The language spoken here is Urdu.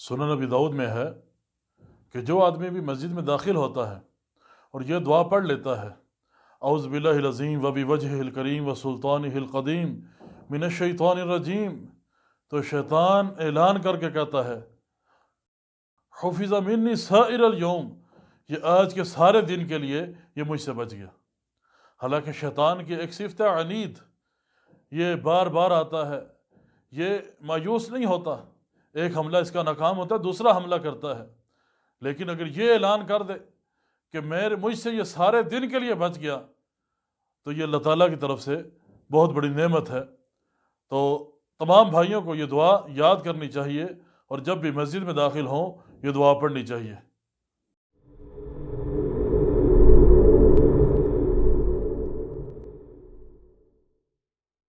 سنن نبی داؤد میں ہے کہ جو آدمی بھی مسجد میں داخل ہوتا ہے اور یہ دعا پڑھ لیتا ہے اعوذ باللہ العظیم و بوجہہ الکریم و سلطانہ القدیم من الشیطان الرجیم، تو شیطان اعلان کر کے کہتا ہے حفظ منی سائر الیوم، یہ آج کے سارے دن کے لیے یہ مجھ سے بچ گیا۔ حالانکہ شیطان کی ایک صفت ہے عنید، یہ بار بار آتا ہے، یہ مایوس نہیں ہوتا، ایک حملہ اس کا ناکام ہوتا ہے دوسرا حملہ کرتا ہے، لیکن اگر یہ اعلان کر دے کہ مجھ سے یہ سارے دن کے لیے بچ گیا تو یہ اللہ تعالیٰ کی طرف سے بہت بڑی نعمت ہے۔ تو تمام بھائیوں کو یہ دعا یاد کرنی چاہیے اور جب بھی مسجد میں داخل ہوں یہ دعا پڑھنی چاہیے۔